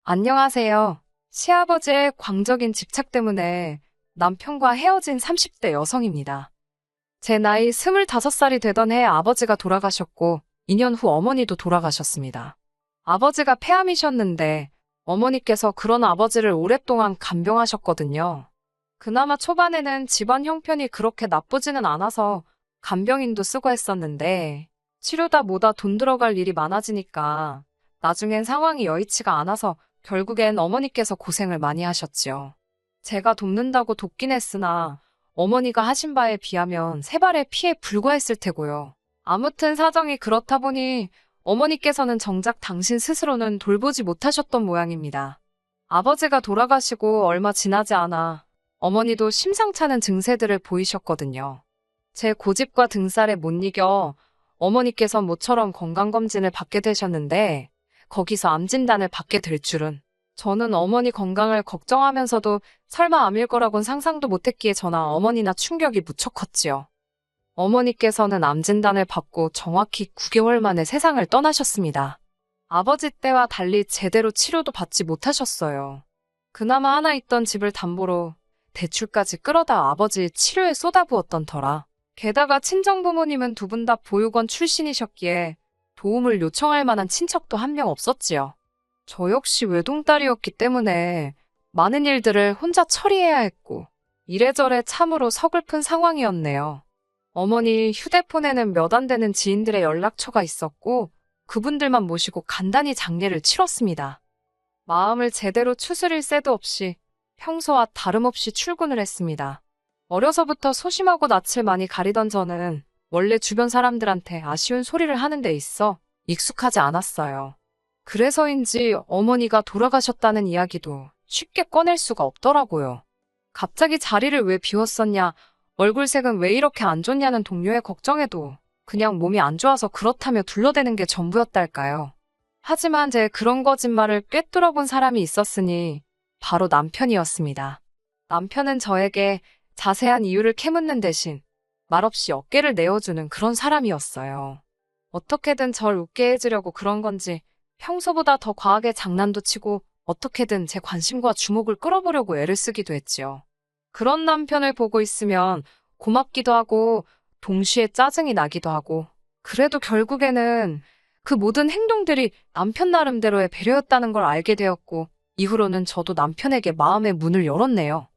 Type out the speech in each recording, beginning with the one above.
안녕하세요. 시아버지의 광적인 집착 때문에 남편과 헤어진 30대 여성입니다. 제 나이 25살이 되던 해에 아버지가 돌아가셨고, 2년 후 어머니도 돌아가셨습니다. 아버지가 폐암이셨는데, 어머니께서 그런 아버지를 오랫동안 간병하셨거든요. 그나마 초반에는 집안 형편이 그렇게 나쁘지는 않아서 간병인도 쓰고 했었는데, 치료다 뭐다 돈 들어갈 일이 많아지니까, 나중엔 상황이 여의치가 않아서 결국엔 어머니께서 고생을 많이 하셨지요. 제가 돕는다고 돕긴 했으나 어머니가 하신 바에 비하면 세 발의 피에 불과했을 테고요. 아무튼 사정이 그렇다 보니 어머니께서는 정작 당신 스스로는 돌보지 못하셨던 모양입니다. 아버지가 돌아가시고 얼마 지나지 않아 어머니도 심상찮은 증세들을 보이셨거든요. 제 고집과 등살에 못 이겨 어머니께서 모처럼 건강검진을 받게 되셨는데 거기서 암 진단을 받게 될 줄은. 저는 어머니 건강을 걱정하면서도 설마 암일 거라곤 상상도 못했기에 저나 어머니나 충격이 무척 컸지요. 어머니께서는 암 진단을 받고 정확히 9개월 만에 세상을 떠나셨습니다. 아버지 때와 달리 제대로 치료도 받지 못하셨어요. 그나마 하나 있던 집을 담보로 대출까지 끌어다 아버지 치료에 쏟아부었던 터라. 게다가 친정부모님은 두 분 다 보육원 출신이셨기에 도움을 요청할 만한 친척도 한 명 없었지요. 저 역시 외동딸이었기 때문에 많은 일들을 혼자 처리해야 했고 이래저래 참으로 서글픈 상황이었네요. 어머니 휴대폰에는 몇 안 되는 지인들의 연락처가 있었고 그분들만 모시고 간단히 장례를 치렀습니다. 마음을 제대로 추스릴 새도 없이 평소와 다름없이 출근을 했습니다. 어려서부터 소심하고 낯을 많이 가리던 저는 원래 주변 사람들한테 아쉬운 소리를 하는 데 있어 익숙하지 않았어요. 그래서인지 어머니가 돌아가셨다는 이야기도 쉽게 꺼낼 수가 없더라고요. 갑자기 자리를 왜 비웠었냐, 얼굴색은 왜 이렇게 안 좋냐는 동료의 걱정에도 그냥 몸이 안 좋아서 그렇다며 둘러대는 게 전부였달까요. 하지만 제 그런 거짓말을 꿰뚫어본 사람이 있었으니 바로 남편이었습니다. 남편은 저에게 자세한 이유를 캐묻는 대신 말없이 어깨를 내어주는 그런 사람이었어요. 어떻게든 절 웃게 해주려고 그런 건지 평소보다 더 과하게 장난도 치고 어떻게든 제 관심과 주목을 끌어보려고 애를 쓰기도 했지요. 그런 남편을 보고 있으면 고맙기도 하고 동시에 짜증이 나기도 하고 그래도 결국에는 그 모든 행동들이 남편 나름대로의 배려였다는 걸 알게 되었고 이후로는 저도 남편에게 마음의 문을 열었네요.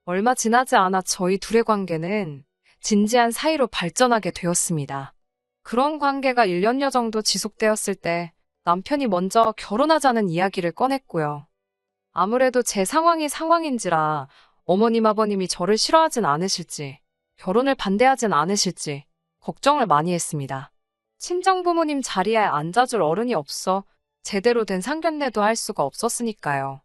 얼마 지나지 않아 저희 둘의 관계는 진지한 사이로 발전하게 되었습니다. 그런 관계가 1년여 정도 지속되었을 때 남편이 먼저 결혼하자는 이야기를 꺼냈고요. 아무래도 제 상황이 상황인지라 어머님 아버님이 저를 싫어하진 않으실지 결혼을 반대하진 않으실지 걱정을 많이 했습니다. 친정부모님 자리에 앉아줄 어른이 없어 제대로 된 상견례도 할 수가 없었으니까요.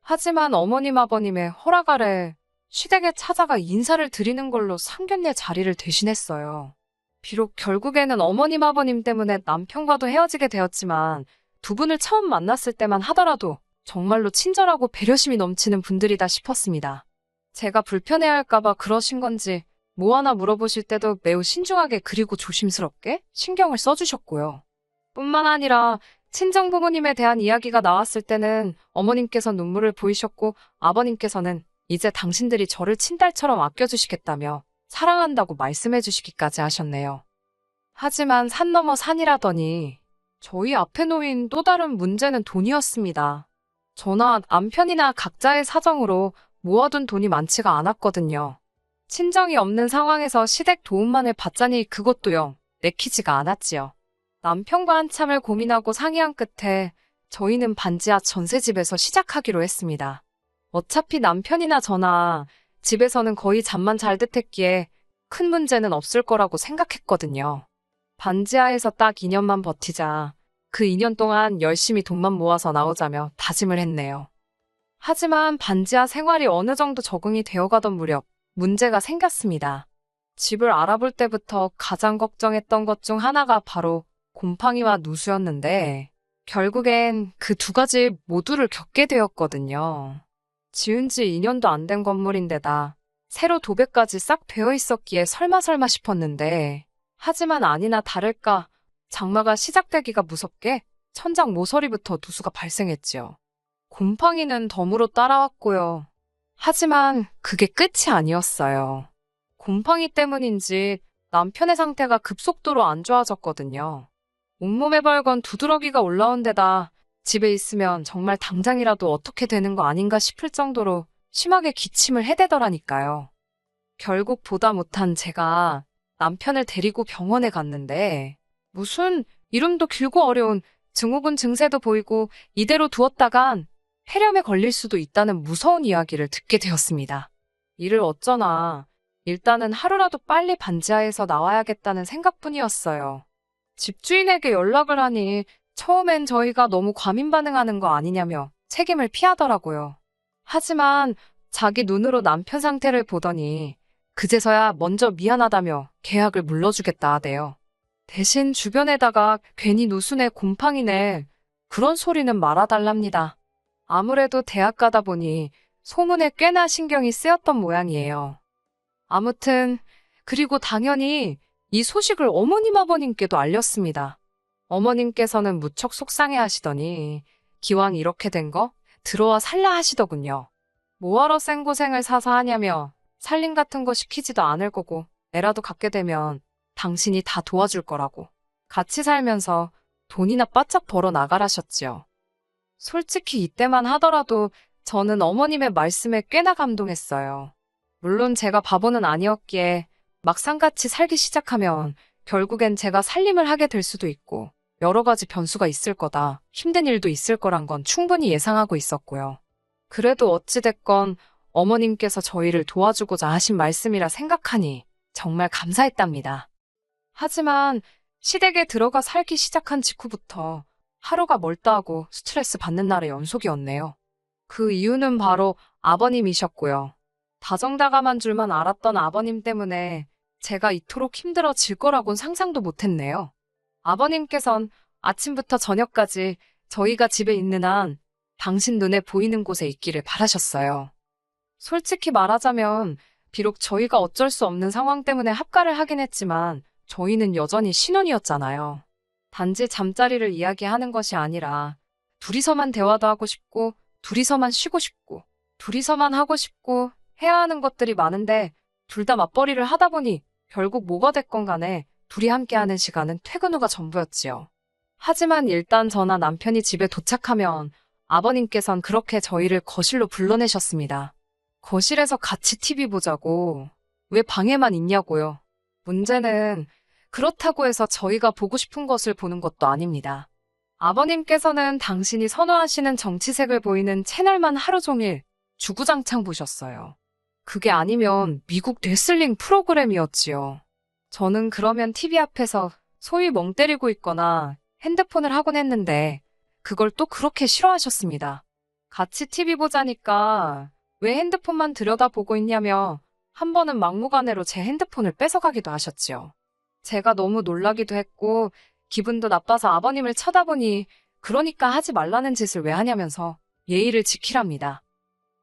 하지만 어머님 아버님의 허락 아래 시댁에 찾아가 인사를 드리는 걸로 상견례 자리를 대신했어요. 비록 결국에는 어머님 아버님 때문에 남편과도 헤어지게 되었지만 두 분을 처음 만났을 때만 하더라도 정말로 친절하고 배려심이 넘치는 분들이다 싶었습니다. 제가 불편해할까봐 그러신 건지 뭐 하나 물어보실 때도 매우 신중하게 그리고 조심스럽게 신경을 써주셨고요. 뿐만 아니라 친정부모님에 대한 이야기가 나왔을 때는 어머님께서 눈물을 보이셨고 아버님께서는 이제 당신들이 저를 친딸처럼 아껴주시겠다며 사랑한다고 말씀해 주시기까지 하셨네요. 하지만 산 넘어 산이라더니 저희 앞에 놓인 또 다른 문제는 돈이었습니다. 저나 남편이나 각자의 사정으로 모아둔 돈이 많지가 않았거든요. 친정이 없는 상황에서 시댁 도움만을 받자니 그것도 영 내키지가 않았지요. 남편과 한참을 고민하고 상의한 끝에 저희는 반지하 전셋집에서 시작하기로 했습니다. 어차피 남편이나 저나 집에서는 거의 잠만 잘 듯했기에 큰 문제는 없을 거라고 생각했거든요. 반지하에서 딱 2년만 버티자 그 2년 동안 열심히 돈만 모아서 나오자며 다짐을 했네요. 하지만 반지하 생활이 어느 정도 적응이 되어가던 무렵 문제가 생겼습니다. 집을 알아볼 때부터 가장 걱정했던 것 중 하나가 바로 곰팡이와 누수였는데 결국엔 그 두 가지 모두를 겪게 되었거든요. 지은 지 2년도 안 된 건물인데다 새로 도배까지 싹 되어 있었기에 설마 싶었는데 하지만 아니나 다를까 장마가 시작되기가 무섭게 천장 모서리부터 누수가 발생했지요. 곰팡이는 덤으로 따라왔고요. 하지만 그게 끝이 아니었어요. 곰팡이 때문인지 남편의 상태가 급속도로 안 좋아졌거든요. 온몸에 벌건 두드러기가 올라온 데다 집에 있으면 정말 당장이라도 어떻게 되는 거 아닌가 싶을 정도로 심하게 기침을 해대더라니까요. 결국 보다 못한 제가 남편을 데리고 병원에 갔는데 무슨 이름도 길고 어려운 증후군 증세도 보이고 이대로 두었다간 폐렴에 걸릴 수도 있다는 무서운 이야기를 듣게 되었습니다. 이를 어쩌나 일단은 하루라도 빨리 반지하에서 나와야겠다는 생각뿐이었어요. 집주인에게 연락을 하니 처음엔 저희가 너무 과민 반응하는 거 아니냐며 책임을 피하더라고요. 하지만 자기 눈으로 남편 상태를 보더니 그제서야 먼저 미안하다며 계약을 물러주겠다 하대요. 대신 주변에다가 괜히 노순해 곰팡이네 그런 소리는 말아달랍니다. 아무래도 대학 가다 보니 소문에 꽤나 신경이 쓰였던 모양이에요. 아무튼 그리고 당연히 이 소식을 어머님 아버님께도 알렸습니다. 어머님께서는 무척 속상해 하시더니 기왕 이렇게 된 거 들어와 살라 하시더군요. 뭐하러 생고생을 사서 하냐며 살림 같은 거 시키지도 않을 거고 애라도 갖게 되면 당신이 다 도와줄 거라고. 같이 살면서 돈이나 바짝 벌어 나가라셨지요. 솔직히 이때만 하더라도 저는 어머님의 말씀에 꽤나 감동했어요. 물론 제가 바보는 아니었기에 막상 같이 살기 시작하면 결국엔 제가 살림을 하게 될 수도 있고 여러 가지 변수가 있을 거다, 힘든 일도 있을 거란 건 충분히 예상하고 있었고요. 그래도 어찌됐건 어머님께서 저희를 도와주고자 하신 말씀이라 생각하니 정말 감사했답니다. 하지만 시댁에 들어가 살기 시작한 직후부터 하루가 멀다하고 스트레스 받는 날의 연속이었네요. 그 이유는 바로 아버님이셨고요. 다정다감한 줄만 알았던 아버님 때문에 제가 이토록 힘들어질 거라곤 상상도 못했네요. 아버님께선 아침부터 저녁까지 저희가 집에 있는 한 당신 눈에 보이는 곳에 있기를 바라셨어요. 솔직히 말하자면 비록 저희가 어쩔 수 없는 상황 때문에 합가를 하긴 했지만 저희는 여전히 신혼이었잖아요. 단지 잠자리를 이야기하는 것이 아니라 둘이서만 대화도 하고 싶고 둘이서만 쉬고 싶고 둘이서만 하고 싶고 해야 하는 것들이 많은데 둘 다 맞벌이를 하다 보니 결국 뭐가 됐건 간에 둘이 함께하는 시간은 퇴근 후가 전부였지요. 하지만 일단 저나 남편이 집에 도착하면 아버님께선 그렇게 저희를 거실로 불러내셨습니다. 거실에서 같이 TV 보자고. 왜 방에만 있냐고요. 문제는 그렇다고 해서 저희가 보고 싶은 것을 보는 것도 아닙니다. 아버님께서는 당신이 선호하시는 정치색을 보이는 채널만 하루 종일 주구장창 보셨어요. 그게 아니면 미국 레슬링 프로그램이었지요. 저는 그러면 TV 앞에서 소위 멍 때리고 있거나 핸드폰을 하곤 했는데 그걸 또 그렇게 싫어하셨습니다. 같이 TV 보자니까 왜 핸드폰만 들여다보고 있냐며 한 번은 막무가내로 제 핸드폰을 뺏어가기도 하셨지요. 제가 너무 놀라기도 했고 기분도 나빠서 아버님을 쳐다보니 그러니까 하지 말라는 짓을 왜 하냐면서 예의를 지키랍니다.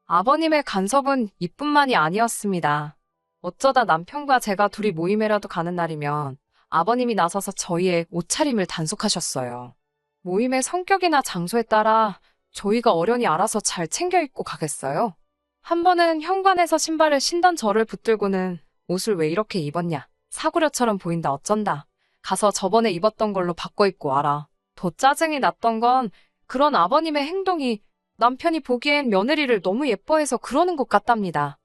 아버님의 간섭은 이뿐만이 아니었습니다. 어쩌다 남편과 제가 둘이 모임에라도 가는 날이면 아버님이 나서서 저희의 옷차림을 단속하셨어요. 모임의 성격이나 장소에 따라 저희가 어련히 알아서 잘 챙겨 입고 가겠어요? 한 번은 현관에서 신발을 신던 저를 붙들고는 옷을 왜 이렇게 입었냐? 사구려처럼 보인다 어쩐다. 가서 저번에 입었던 걸로 바꿔 입고 와라. 더 짜증이 났던 건 그런 아버님의 행동이 남편이 보기엔 며느리를 너무 예뻐해서 그러는 것 같답니다.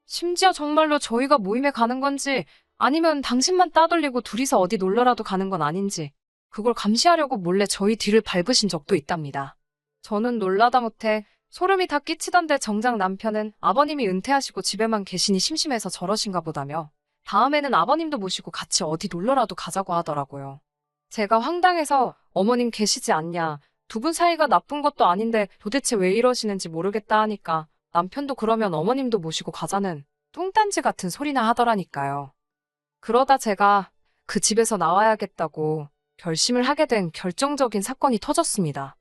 심지어 정말로 저희가 모임에 가는 건지 아니면 당신만 따돌리고 둘이서 어디 놀러라도 가는 건 아닌지 그걸 감시하려고 몰래 저희 뒤를 밟으신 적도 있답니다. 저는 놀라다 못해 소름이 다 끼치던데 정작 남편은 아버님이 은퇴하시고 집에만 계시니 심심해서 저러신가 보다며 다음에는 아버님도 모시고 같이 어디 놀러라도 가자고 하더라고요. 제가 황당해서 어머님 계시지 않냐, 두 분 사이가 나쁜 것도 아닌데 도대체 왜 이러시는지 모르겠다 하니까 남편도 그러면 어머님도 모시고 가자는 뚱딴지 같은 소리나 하더라니까요. 그러다 제가 그 집에서 나와야겠다고 결심을 하게 된 결정적인 사건이 터졌습니다.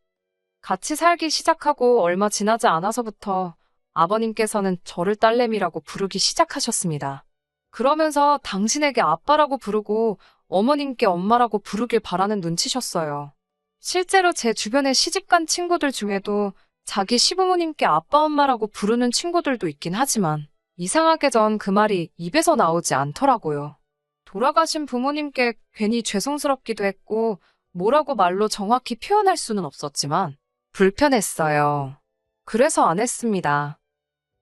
같이 살기 시작하고 얼마 지나지 않아서부터 아버님께서는 저를 딸내미라고 부르기 시작하셨습니다. 그러면서 당신에게 아빠라고 부르고 어머님께 엄마라고 부르길 바라는 눈치셨어요. 실제로 제 주변의 시집간 친구들 중에도 자기 시부모님께 아빠 엄마라고 부르는 친구들도 있긴 하지만 이상하게 전 그 말이 입에서 나오지 않더라고요. 돌아가신 부모님께 괜히 죄송스럽기도 했고 뭐라고 말로 정확히 표현할 수는 없었지만 불편했어요. 그래서 안 했습니다.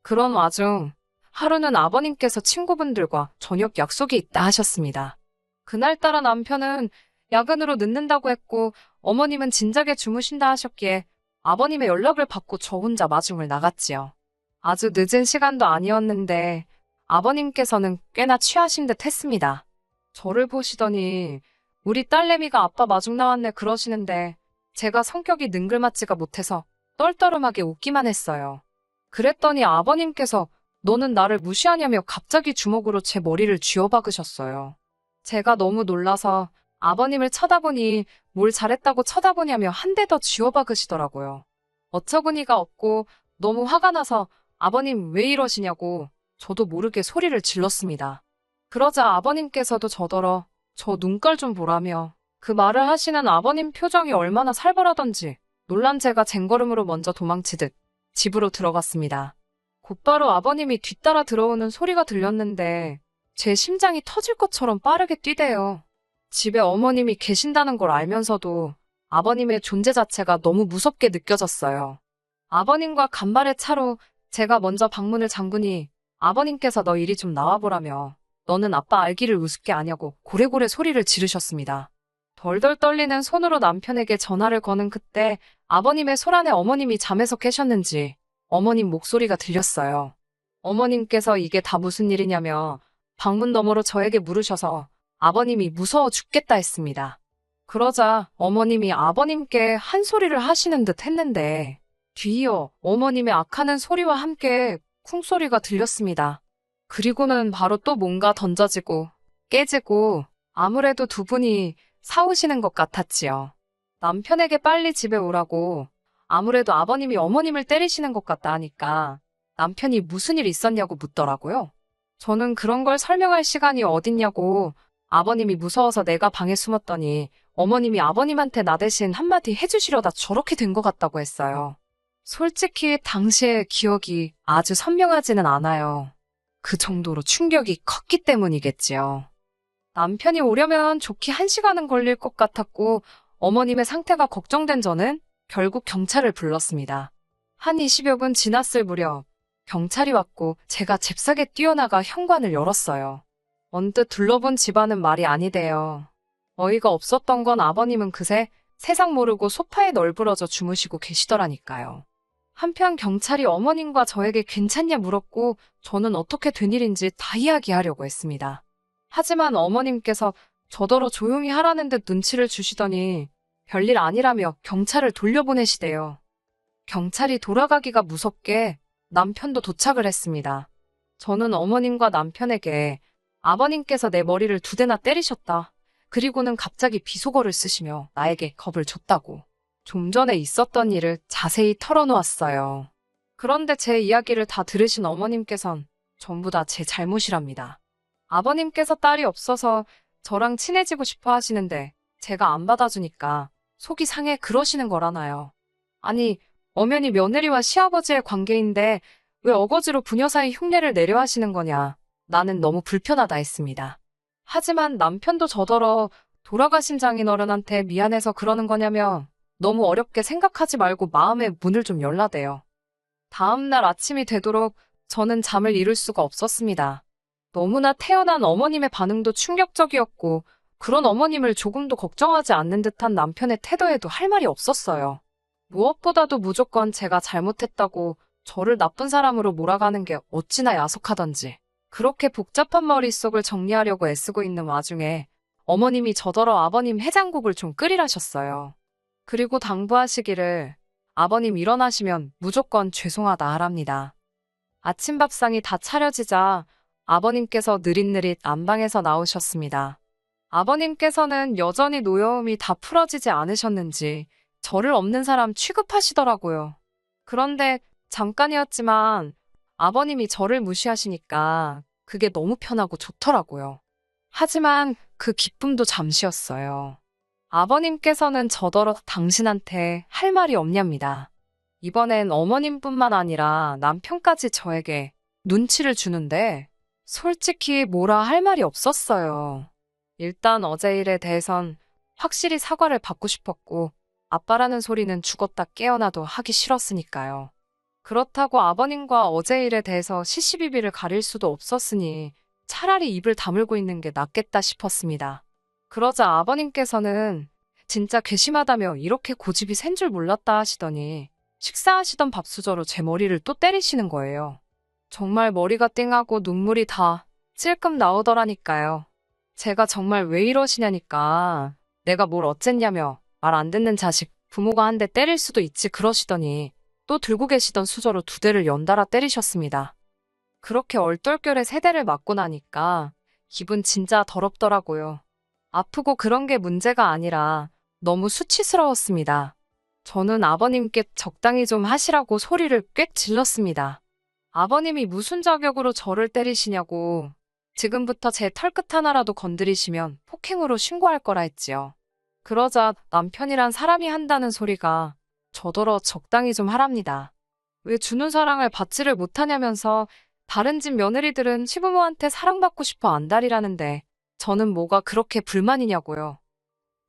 그런 와중 하루는 아버님께서 친구분들과 저녁 약속이 있다 하셨습니다. 그날따라 남편은 야근으로 늦는다고 했고 어머님은 진작에 주무신다 하셨기에 아버님의 연락을 받고 저 혼자 마중을 나갔지요. 아주 늦은 시간도 아니었는데 아버님께서는 꽤나 취하신 듯 했습니다. 저를 보시더니 우리 딸내미가 아빠 마중 나왔네 그러시는데 제가 성격이 능글맞지가 못해서 떨떠름하게 웃기만 했어요. 그랬더니 아버님께서 너는 나를 무시하냐며 갑자기 주먹으로 제 머리를 쥐어박으셨어요. 제가 너무 놀라서 아버님을 쳐다보니 뭘 잘했다고 쳐다보냐며 한 대 더 쥐어박으시더라고요. 어처구니가 없고 너무 화가 나서 아버님 왜 이러시냐고 저도 모르게 소리를 질렀습니다. 그러자 아버님께서도 저더러 저 눈깔 좀 보라며 그 말을 하시는 아버님 표정이 얼마나 살벌하던지 놀란 제가 쟁걸음으로 먼저 도망치듯 집으로 들어갔습니다. 곧바로 아버님이 뒤따라 들어오는 소리가 들렸는데 제 심장이 터질 것처럼 빠르게 뛰대요. 집에 어머님이 계신다는 걸 알면서도 아버님의 존재 자체가 너무 무섭게 느껴졌어요. 아버님과 간발의 차로 제가 먼저 방문을 잠그니 아버님께서 너 이리 좀 나와보라며 너는 아빠 알기를 우습게 아냐고 고래고래 소리를 지르셨습니다. 덜덜 떨리는 손으로 남편에게 전화를 거는 그때 아버님의 소란에 어머님이 잠에서 깨셨는지 어머님 목소리가 들렸어요. 어머님께서 이게 다 무슨 일이냐며 방문 너머로 저에게 물으셔서 아버님이 무서워 죽겠다 했습니다. 그러자 어머님이 아버님께 한 소리를 하시는 듯 했는데 뒤이어 어머님의 악하는 소리와 함께 쿵소리가 들렸습니다. 그리고는 바로 또 뭔가 던져지고 깨지고 아무래도 두 분이 싸우시는 것 같았지요. 남편에게 빨리 집에 오라고 아무래도 아버님이 어머님을 때리시는 것 같다 하니까 남편이 무슨 일 있었냐고 묻더라고요. 저는 그런 걸 설명할 시간이 어딨냐고 아버님이 무서워서 내가 방에 숨었더니 어머님이 아버님한테 나 대신 한마디 해주시려다 저렇게 된 것 같다고 했어요. 솔직히 당시의 기억이 아주 선명하지는 않아요. 그 정도로 충격이 컸기 때문이겠지요. 남편이 오려면 좋게 1시간은 걸릴 것 같았고 어머님의 상태가 걱정된 저는 결국 경찰을 불렀습니다. 한 20여 분 지났을 무렵 경찰이 왔고 제가 잽싸게 뛰어나가 현관을 열었어요. 언뜻 둘러본 집안은 말이 아니대요. 어이가 없었던 건 아버님은 그새 세상 모르고 소파에 널브러져 주무시고 계시더라니까요. 한편 경찰이 어머님과 저에게 괜찮냐 물었고 저는 어떻게 된 일인지 다 이야기하려고 했습니다. 하지만 어머님께서 저더러 조용히 하라는 듯 눈치를 주시더니 별일 아니라며 경찰을 돌려보내시대요. 경찰이 돌아가기가 무섭게 남편도 도착을 했습니다. 저는 어머님과 남편에게 아버님께서 내 머리를 2대나 때리셨다. 그리고는 갑자기 비속어를 쓰시며 나에게 겁을 줬다고. 좀 전에 있었던 일을 자세히 털어놓았어요. 그런데 제 이야기를 다 들으신 어머님께선 전부 다 제 잘못이랍니다. 아버님께서 딸이 없어서 저랑 친해지고 싶어 하시는데 제가 안 받아주니까 속이 상해 그러시는 거라나요. 아니, 엄연히 며느리와 시아버지의 관계인데 왜 어거지로 부녀 사이 흉내를 내려 하시는 거냐. 나는 너무 불편하다 했습니다. 하지만 남편도 저더러 돌아가신 장인어른한테 미안해서 그러는 거냐며 너무 어렵게 생각하지 말고 마음의 문을 좀 열라대요. 다음날 아침이 되도록 저는 잠을 이룰 수가 없었습니다. 너무나 태어난 어머님의 반응도 충격적이었고 그런 어머님을 조금도 걱정하지 않는 듯한 남편의 태도에도 할 말이 없었어요. 무엇보다도 무조건 제가 잘못했다고 저를 나쁜 사람으로 몰아가는 게 어찌나 야속하던지 그렇게 복잡한 머릿속을 정리하려고 애쓰고 있는 와중에 어머님이 저더러 아버님 해장국을 좀 끓이라셨어요. 그리고 당부하시기를 아버님 일어나시면 무조건 죄송하다 하랍니다. 아침밥상이 다 차려지자 아버님께서 느릿느릿 안방에서 나오셨습니다. 아버님께서는 여전히 노여움이 다 풀어지지 않으셨는지 저를 없는 사람 취급하시더라고요. 그런데 잠깐이었지만 아버님이 저를 무시하시니까 그게 너무 편하고 좋더라고요. 하지만 그 기쁨도 잠시였어요. 아버님께서는 저더러 당신한테 할 말이 없냐입니다. 이번엔 어머님뿐만 아니라 남편까지 저에게 눈치를 주는데 솔직히 뭐라 할 말이 없었어요. 일단 어제 일에 대해선 확실히 사과를 받고 싶었고 아빠라는 소리는 죽었다 깨어나도 하기 싫었으니까요. 그렇다고 아버님과 어제 일에 대해서 시시비비를 가릴 수도 없었으니 차라리 입을 다물고 있는 게 낫겠다 싶었습니다. 그러자 아버님께서는 진짜 괘씸하다며 이렇게 고집이 센 줄 몰랐다 하시더니 식사하시던 밥수저로 제 머리를 또 때리시는 거예요. 정말 머리가 띵하고 눈물이 다 찔끔 나오더라니까요. 제가 정말 왜 이러시냐니까 내가 뭘 어쨌냐며 말 안 듣는 자식 부모가 한 대 때릴 수도 있지 그러시더니 또 들고 계시던 수저로 2대를 연달아 때리셨습니다. 그렇게 얼떨결에 3대를 맞고 나니까 기분 진짜 더럽더라고요. 아프고 그런 게 문제가 아니라 너무 수치스러웠습니다. 저는 아버님께 적당히 좀 하시라고 소리를 꽥 질렀습니다. 아버님이 무슨 자격으로 저를 때리시냐고 지금부터 제 털끝 하나라도 건드리시면 폭행으로 신고할 거라 했지요. 그러자 남편이란 사람이 한다는 소리가 저더러 적당히 좀 하랍니다. 왜 주는 사랑을 받지를 못하냐면서 다른 집 며느리들은 시부모한테 사랑받고 싶어 안달이라는데 저는 뭐가 그렇게 불만이냐고요.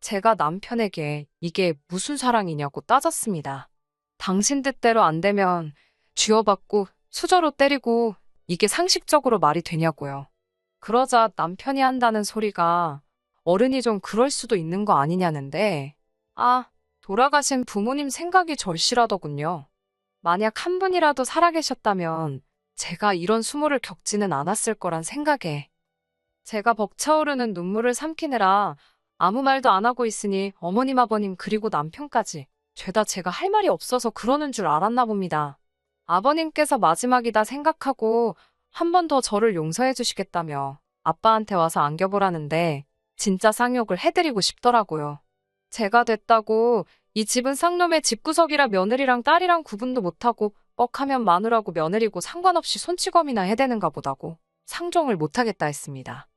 제가 남편에게 이게 무슨 사랑이냐고 따졌습니다. 당신 뜻대로 안 되면 쥐어받고 수저로 때리고 이게 상식적으로 말이 되냐고요. 그러자 남편이 한다는 소리가 어른이 좀 그럴 수도 있는 거 아니냐는데 돌아가신 부모님 생각이 절실하더군요. 만약 한 분이라도 살아계셨다면 제가 이런 수모를 겪지는 않았을 거란 생각에 제가 벅차오르는 눈물을 삼키느라 아무 말도 안 하고 있으니 어머님 아버님 그리고 남편까지 죄다 제가 할 말이 없어서 그러는 줄 알았나 봅니다. 아버님께서 마지막이다 생각하고 한 번 더 저를 용서해 주시겠다며 아빠한테 와서 안겨보라는데 진짜 쌍욕을 해드리고 싶더라고요. 제가 됐다고 이 집은 쌍놈의 집구석이라 며느리랑 딸이랑 구분도 못하고 뻑하면 마누라고 며느리고 상관없이 손찌검이나 해대는가 보다고 상종을 못하겠다 했습니다.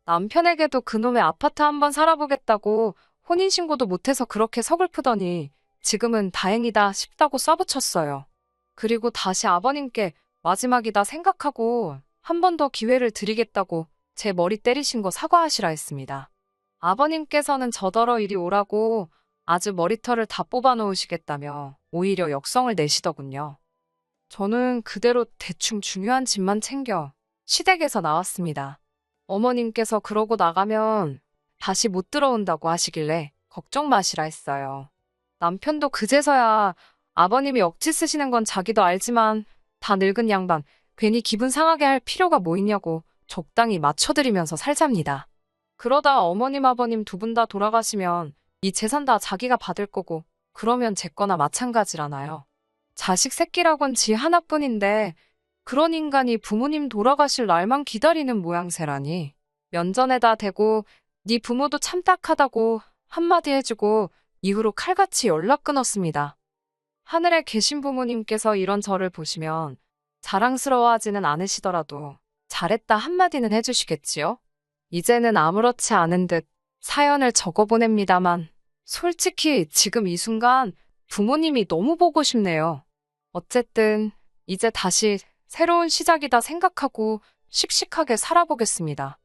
남편에게도 그놈의 아파트 한번 살아보겠다고 혼인신고도 못해서 그렇게 서글프더니 지금은 다행이다 싶다고 써붙였어요. 그리고 다시 아버님께 마지막이다 생각하고 한 번 더 기회를 드리겠다고 제 머리 때리신 거 사과하시라 했습니다. 아버님께서는 저더러 이리 오라고 아주 머리털을 다 뽑아놓으시겠다며 오히려 역성을 내시더군요. 저는 그대로 대충 중요한 집만 챙겨 시댁에서 나왔습니다. 어머님께서 그러고 나가면 다시 못 들어온다고 하시길래 걱정 마시라 했어요. 남편도 그제서야 아버님이 억지 쓰시는 건 자기도 알지만 다 늙은 양반 괜히 기분 상하게 할 필요가 뭐 있냐고 적당히 맞춰드리면서 살잡니다. 그러다 어머님 아버님 2분 다 돌아가시면 이 재산 다 자기가 받을 거고 그러면 제 거나 마찬가지라나요. 자식 새끼라곤 지 하나뿐인데 그런 인간이 부모님 돌아가실 날만 기다리는 모양새라니. 면전에다 대고 네 부모도 참 딱하다고 한마디 해주고 이후로 칼같이 연락 끊었습니다. 하늘에 계신 부모님께서 이런 저를 보시면 자랑스러워하지는 않으시더라도 잘했다 한마디는 해주시겠지요? 이제는 아무렇지 않은 듯 사연을 적어보냅니다만 솔직히 지금 이 순간 부모님이 너무 보고 싶네요. 어쨌든 이제 다시 새로운 시작이다 생각하고 씩씩하게 살아보겠습니다.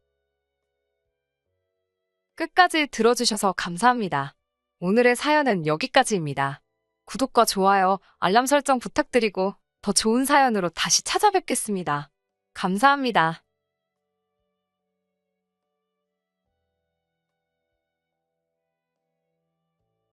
끝까지 들어주셔서 감사합니다. 오늘의 사연은 여기까지입니다. 구독과 좋아요, 알람 설정 부탁드리고 더 좋은 사연으로 다시 찾아뵙겠습니다. 감사합니다.